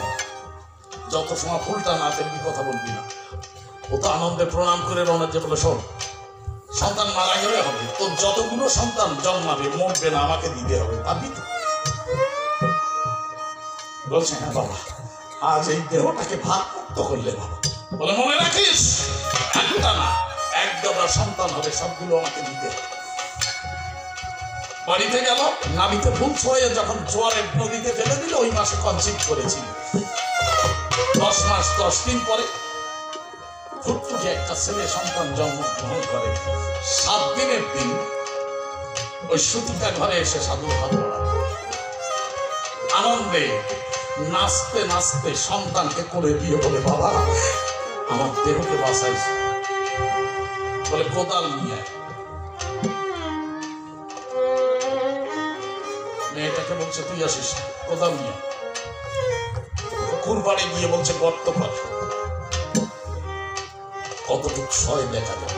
যত সময় ফুলটা না ফেলবি কথা বলবি না। ও তো আনন্দে প্রণাম করে রওনা যে বলে, শোন, সন্তান মারা গেলে হবে, তোর যতগুলো সন্তান জন্মাবে মরবে না, আমাকে দিতে হবে, পাবি তো? বলছে, হ্যাঁ বাবা, আজ এই দেহটাকে ভাগ মুক্ত করলে বাবা। বলে, মনে রাখিস, একটা না, এক দফা সন্তান হবে, সবগুলো আমাকে দিতে হবে। বাড়িতে গেল, নাবিতে ভুল ছয়ে যখন জোয়ারের নদীতে ফেলে দিল, ওই মাসে কনসিভ করেছিল। 10 মাস 10 দিন পরে ফুটফুটে একটা ছেলে সন্তান জন্মগ্রহণ করে। 7 দিনের দিন ওই সুতিকা ঘরে এসে সাধুর হাত ধরা, আনন্দে নাচতে নাচতে সন্তানকে কোলে দিয়ে বলে, বাবা আমার দেহকে বাঁচাইছে। বলে, কোদাল নিয়ে। মেয়েটাকে বলছে, তুই আসিস, কোদাল নিয়ে। কুরবানি গিয়ে বলছে, গর্ত কর। কতটুকু সয় দেখা যায়,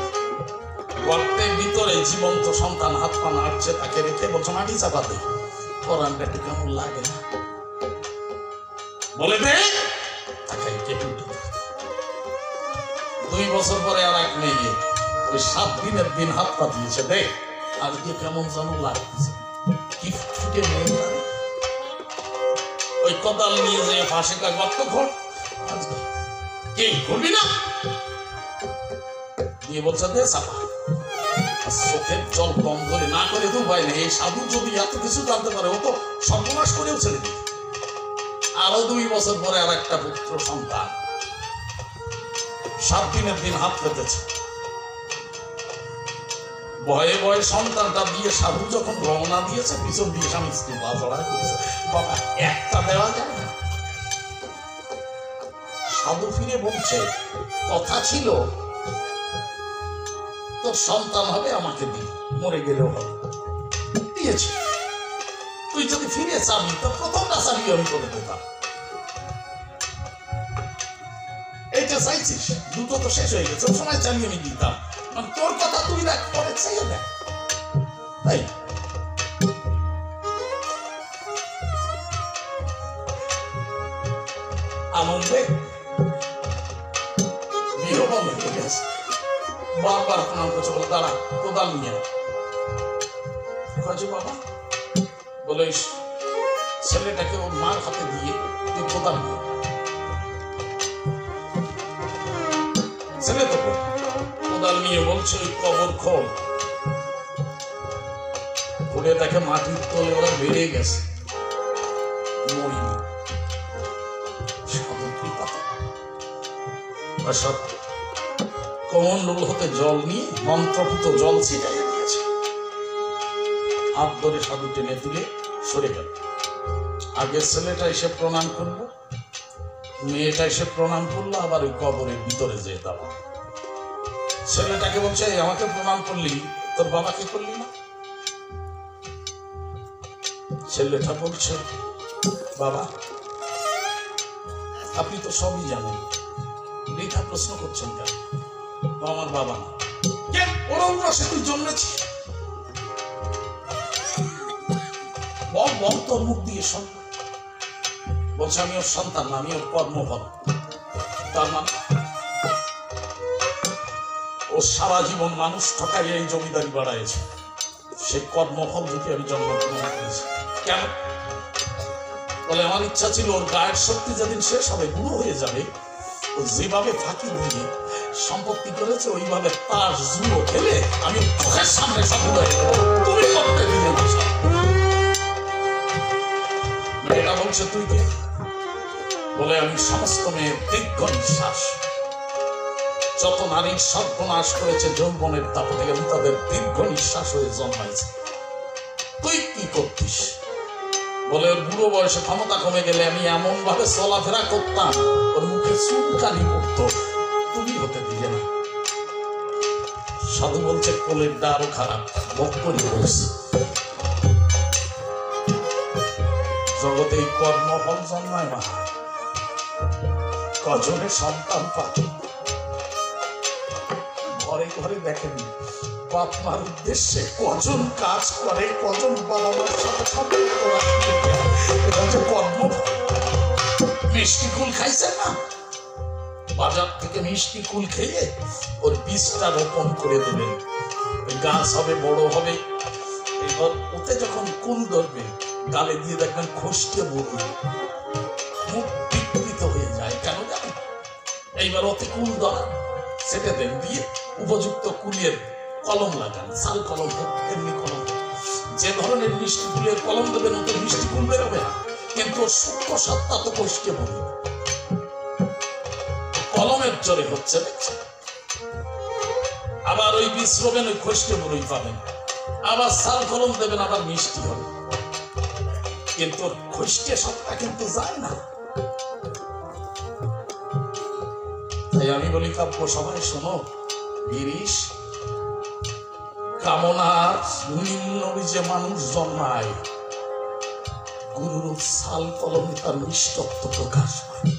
গর্তের ভিতরে জীবন্ত সন্তান হাত পা নাড়ছে, তাকে রেখে বলছে, মাটি চাপাতে। কোরআনটা একটু কেমন লাগে না? বলে দে, তাকে কেটে উঠে। 2 বছর পরে আর এক মেয়ে ওই 7 দিনের দিন হাত পা দিয়েছে, দেখ আজকে কেমন যেন লাগছে, কি ফুটে মেয়ে। ওই কোদাল নিয়ে যে পাশে গর্ত ঘর, কে করবি না দিয়ে বলছে, দে চাপা। চোখের জল কম করে না করে তো উপায় নেই। এই সাধু যদি এত কিছু জানতে পারে, ও তো সর্বনাশ করেও ছেড়ে দিত। আরো 2 বছর পরে আর একটা পুত্র সন্তান, 7 দিনের দিন হাত পেতেছে। ভয়ে ভয়ে সন্তানটা দিয়ে সাধু যখন রওনা দিয়েছে, পিছন দিয়ে স্বামী স্ত্রী পা জড়া করেছে, বাবা একটা দেওয়া যায় না। সাধু ফিরে বলছে, কথা ছিল তোর সন্তান হবে, আমাকে দি, মরে গেলেও হবে, দিয়েছি। তুই যদি ফিরে চাবি তো প্রথমটা চাবি আমি করে দিতাম। এইটা চাইছিস, দুটো তো শেষ হয়ে গেছে, সময় চাবি আমি দিতাম। তোর কথা তুই দেখ, পরে চাইয়ে দেখ। তাই আনন্দে বিহবল হয়ে গেছে। বারবার প্রণাম করছে, বলে, দাঁড়া, কোদাল নিয়ে। বাবা বলে, ছেলেটাকে ওর মার হাতে দিয়ে তুই কোদাল নিয়ে। ছেলে তো কোদাল নিয়ে বলছে, ওই কবর খোল। খুঁড়ে দেখে মাটির তলে ওরা বেড়ে গেছে, মরিনি। সব কমণ্ডল হতে জল নিয়ে মন্ত্রপুত জল ছিটাইয়ে দিয়েছে। হাত ধরে সাধু টেনে তুলে সরে গেল। আগের ছেলেটা এসে প্রণাম করলো, মেয়েটা এসে প্রণাম করলো, আবার ওই কবরের ভিতরে যেয়ে দাঁড়া। ছেলেটাকে বলছে, আমাকে প্রণাম করলি, তোর বাবাকে করলি না? ছেলেটা বলছে, বাবা আপনি তো সবই জানেন, বৃথা প্রশ্ন করছেন কেন? আমার বাবা না, ওর রসে তুই জন্মেছিস, বল বল তোর মুখ দিয়ে শোন। বলছে, আমি ওর সন্তান না, আমি ওর কর্মফল। তার মানে ও সারা জীবন মানুষ ঠকাই এই জমিদারি বাড়াইছে, সে কর্মফল যদি আমি জন্মগ্রহণ করেছি। কেন? বলে, আমার ইচ্ছা ছিল ওর গায়ের শক্তি যেদিন শেষ হবে, বুড়ো হয়ে যাবে, ও যেভাবে ফাঁকি দিয়ে সম্পত্তি করেছে, ওইভাবে তার জুলো খেলে আমি চোখের সামনে সব উড়ে দেবো, তুমি করতে দিলে না। মেয়েটা বলছে, তুই কে? বলে, আমি সমস্ত মেয়ের দীর্ঘ নিঃশ্বাস। যত নারীর সর্বনাশ করেছে যৌবনের তাপ থেকে, আমি তাদের দীর্ঘ নিঃশ্বাস হয়ে জন্মাইছে। তুই কি করতিস? বলে, বুড়ো বয়সে ক্ষমতা কমে গেলে আমি এমন ভাবে চলাফেরা করতাম, ওর মুখে চুলকানি পড়তো, তুমি হতে দিলে না। সাধু বলছে, কোলের আরো খারাপ, বক্করি বলছে। জগতে এই কর্মফল জন্মায় না, কজনের সন্তান পাবে। ঘরে ঘরে দেখেন, বাপ মার উদ্দেশ্যে কজন কাজ করে, কজন বাবা মার সাথে সম্পর্ক রাখতে, এটা হচ্ছে কর্মফল। মিষ্টি কুল খাইছে না, বাজার থেকে মিষ্টি কুল খেয়ে ওর বীজটা রোপণ করে দেবেন। ওই গাছ হবে, বড় হবে। এবার ওতে যখন কুল ধরবে গালে দিয়ে দেখবেন খসকে বলবে, মুখ বিকৃত হয়ে যায়। কেন জানেন? এইবার ওতে কুল ধরা সেটা দেন, দিয়ে উপযুক্ত কুলের কলম লাগান, শাল কলম হোক এমনি কলম হোক। যে ধরনের মিষ্টি কুলের কলম দেবেন ওতে মিষ্টি কুল বেরোবে না, কিন্তু সূক্ষ্ম সত্তা তো খসকে বলবে। কলমের জোরে হচ্ছে, দেখছেন? আবার ওই বীজ রোবেন, ওই খসকে বড়ই পাবেন। আবার শাল কলম দেবেন, আবার মিষ্টি হবে। কিন্তু খসকে সত্তা কিন্তু যায় না। তাই আমি বলি কাব্য সবাই শোনো, গিরিশ কামনার নিম্ন বীজে মানুষ জন্মায়, গুরুর শাল কলমে তার মিষ্টত্ব প্রকাশ পায়।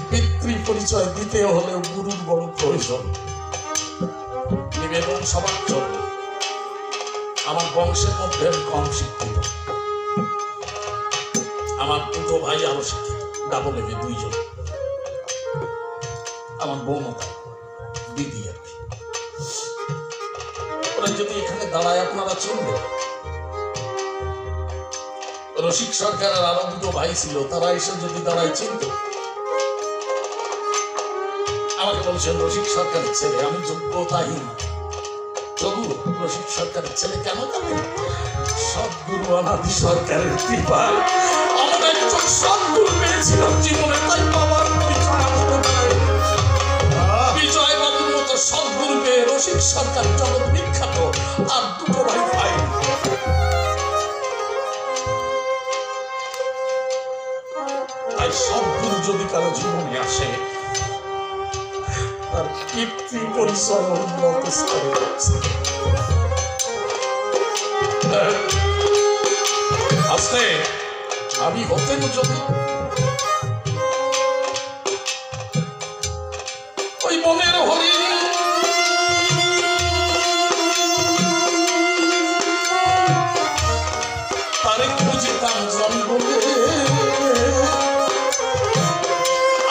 পিতৃ পরিচয় দিতে হলেও গুরুর বড় প্রয়োজন। নিবেদন সবার জন্য। আমার বংশের মধ্যে আমি কম শিক্ষিত, আমার দুটো ভাই আরো শিক্ষিত, ডাবল এমএ দুইজন। আমার বৌমতা দিদি আর কি। ওরা যদি এখানে দাঁড়ায় আপনারা চিনবেন। রসিক সরকারের আরো দুটো ভাই ছিল, তারা এসে যদি দাঁড়ায় চিনত। আমাকে বলছেন রসিক সরকারের ছেলে, আমি যোগ্যতাহীন, তবু রসিক সরকারের ছেলে কেন জানেন? সদ্গুরু অনাদি সরকারের কৃপায় আমরা একজন সদ্গুরু পেয়েছিলাম জীবনে, তাই বাবার পরিচয় আমাদের বিজয় বাবুর মতো সদ্গুরু পেয়ে রসিক সরকার জগৎ বিখ্যাত, আর দুটো ভাই ভাই। তাই সদ্গুরু যদি কারো জীবনে আসে তার কীর্তি পরিচয় উন্নত স্তরে হচ্ছে। আজকে আমি হতেন যদি ওই মনের হরিণ তারে খুঁজিতাম জঙ্গলে,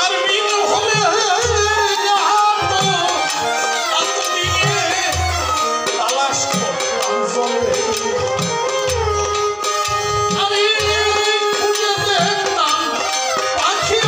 আর বিন হলে তালাশ করতাম জলে। আমি খুঁজে দেখতাম পাখি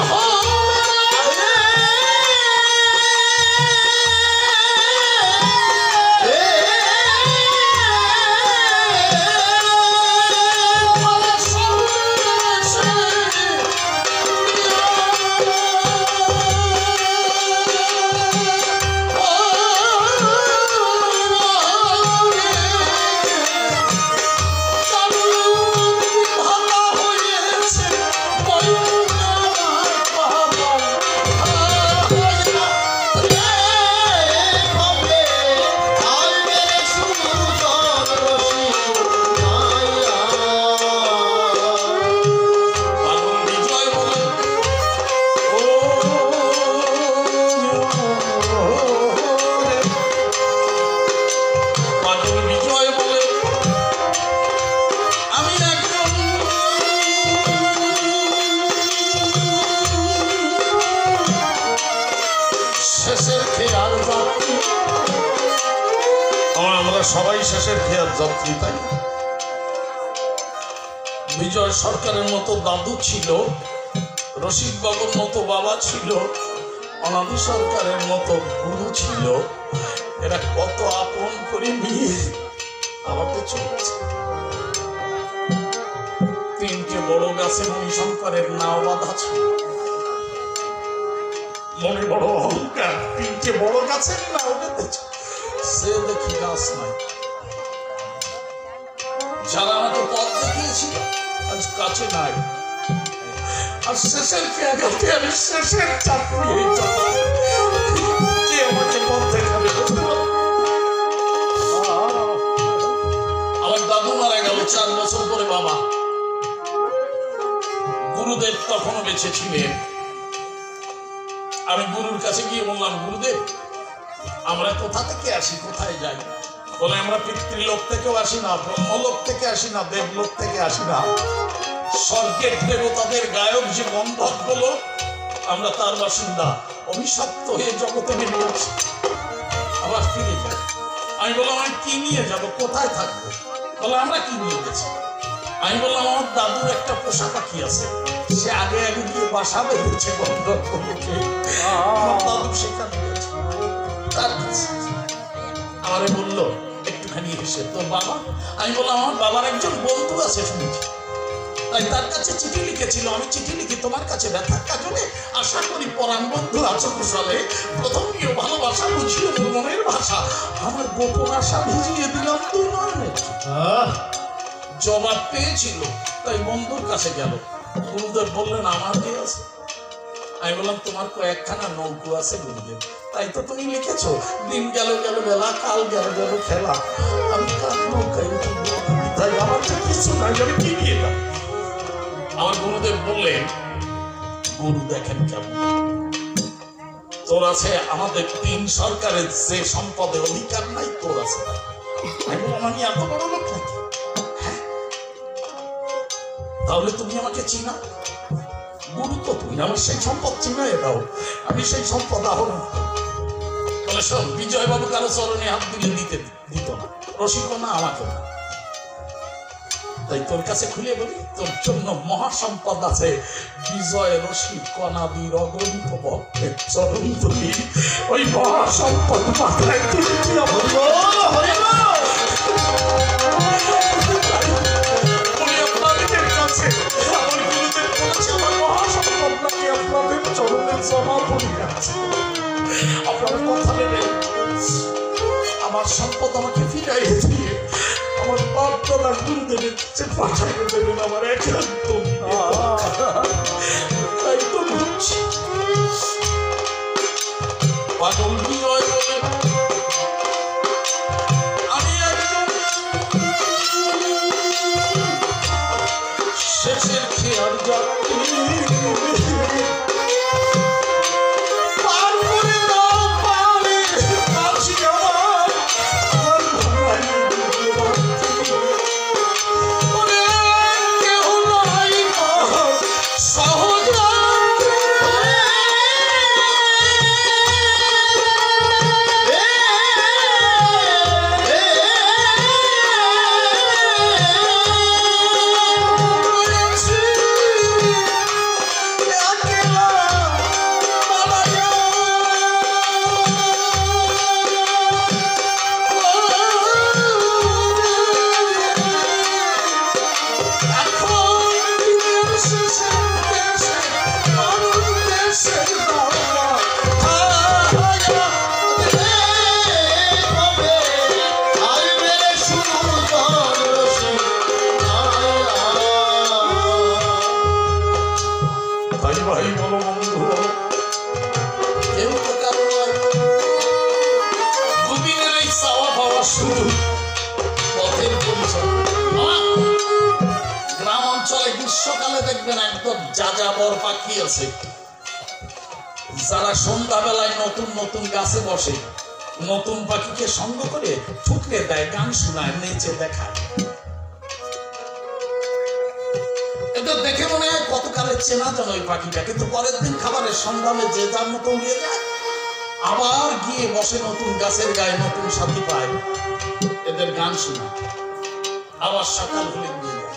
সবাই শেষের খেয়াল যাত্রী। তাই বিজয় সরকারের মতো দাদু ছিল, রসিক বাবুর মতো বাবা ছিল, অনাদি সরকারের মতো গুরু ছিল। এরা কত আপন করে নিয়ে আমাকে চলছে। তিনটে বড় গাছে মণিশঙ্করের নাও বাঁধা ছিল। মনে বড় অহংকার, তিনটে বড় গাছের নাও বেঁধেছে, সে দেখি গাছ নাই। যারা আমাকে পথ দেখিয়েছিল আজ কাছে নাই। আর শেষের খেয়াঘাতে আমি শেষের চাকরি কে আমাকে পথ দেখাবে? আমার দাদু মারা গেল 4 বছর পরে। বাবা গুরুদেব তখনও বেঁচে ছিলেন। আমি গুরুর কাছে গিয়ে বললাম, গুরুদেব আমরা কোথা থেকে আসি, কোথায় যাই? বলে আমরা পিতৃলোক থেকেও আসি না, ব্রহ্মলোক থেকে আসি না, দেবলোক থেকে আসি না, স্বর্গের দেবতাদের গায়ক যে বন্ধক হলো আমরা তার বাসিন্দা। অভিশপ্ত হয়ে জগতে নেমে যাচ্ছে, আবার ফিরে যায়। আমি বললাম আমি কি নিয়ে যাবো, কোথায় থাকবো? বলে আমরা কি নিয়ে গেছি? আমি বললাম আমার দাদুর একটা পোষা পাখি আছে, সে আগে আগে গিয়ে বাসা বেঁধেছে বন্ধুকে, আমার দাদু সেখানে গেছে। আমারে বললো একটুখানি এসে, তো বাবা? আমি বললাম আমার বাবার একজন বন্ধু আছে শুনেছি, তাই তার কাছে চিঠি লিখেছিল, আমি চিঠি লিখি তোমার কাছে ব্যথার কাজলে, আশা করি পরাণ বন্ধু আছো কুশলে, প্রথম নিয়ে ভালোবাসা বুঝিয়ে মনের ভাষা, আমার গোপন আশা ভিজিয়ে দিলাম তুই নয়নে। জবাব পেয়েছিল, তাই বন্ধুর কাছে গেল। গুরুদেব বললেন আমার কে আছে? আমি বললাম তোমার কয়েকখানা নৌকো আছে গুরুদেব, তাই তো তুমি লিখেছো দিন গেল গেল বেলা, কাল গেল গেল খেলা, আমি কার নৌকায় উঠবো, তাই আমার তো কিছু নাই, আমি কি নিয়ে যাবো? আমার গুরুদেব বললেন গুরু দেখেন কেমন, তোর আছে আমাদের 3 সরকারের যে সম্পদের অধিকার নাই, তোর আছে তাই। আমি বললাম আমি এত বড় লোক নাকি? তাহলে তুমি আমাকে চিনা? গুরু তো তুমি আমার সেই সম্পদ চিনাই দাও, আমি সেই সম্পদ আহরণ। বলে শোন, বিজয় বাবু কারো চরণে হাত দিলে দিত না, রসিক না, আমাকে না, তাই তোর কাছে খুলে বলি তোর জন্য মহাসম্পদ আছে, বিজয় রসিক কণাদির অগণিত ভক্তের চরণ ধরি, ওই মহাসম্পদ মাথায় তুলে আপনাদের কাছে আমার গুরুদেব বলেছে আমার মহাসম্পদ নাকি আপনাদের চরণের জমা পড়ে আছে, আপনারা কথা নেবেন, আমার সম্পদ আমাকে ফিরাইয়ে দিয়ে আমার বাপ দাদার গুরুদেবের কাছে পাঠাইয়ে দেবেন, আমার একান্ত তাই তো বলছি। পাগল বিজয় বলেন আমি একজন শেষের খেয়াল যাত্রী, গ্রাম অঞ্চলে গ্রীষ্মকালে দেখবেন একদম যাযাবর পাখি আছে, যারা সন্ধ্যাবেলায় নতুন নতুন গাছে বসে, নতুন পাখিকে সঙ্গ করে ঠুকরে দেয়, গান শোনায়, নেচে দেখায়। এটা দেখে মনে হয় কতকালে চেনা যেন ওই পাখিটা, কিন্তু পরের দিন খাবারের সন্ধানে যে যার মতো উড়িয়ে যায়, আবার গিয়ে বসে নতুন গাছের গায়ে, নতুন সাথী পায়, এদের গান শোনা, আবার সকাল হলে নিয়ে যায়।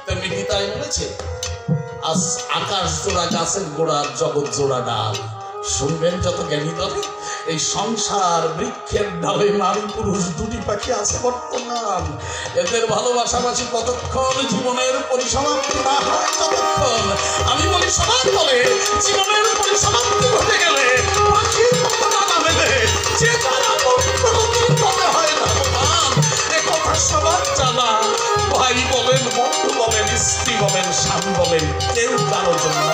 তেমনি গীতায় বলেছে আজ আকাশ জোড়া গাছের গোড়া, জগৎ জোড়া ডাল, শুনবেন যত জ্ঞানী দলে, এই সংসার বৃক্ষের ডালে নারী পুরুষ দুটি পাখি আছে বর্তমান, এদের ভালোবাসাবাসি কতক্ষণ জীবনের পরিসমাপ্তি না হয় ততক্ষণ। আমি বলি সবার বলে জীবনের পরিসমাপ্তি ঘটে গেলে পাখির মতো ডানা মেলে যে যারা পথে হয় না ভগবান, এ কথা সবার জানা। ভাই বলেন, বন্ধু বলেন, স্ত্রী বলেন, স্বামী বলেন, কেউ কারো জন্য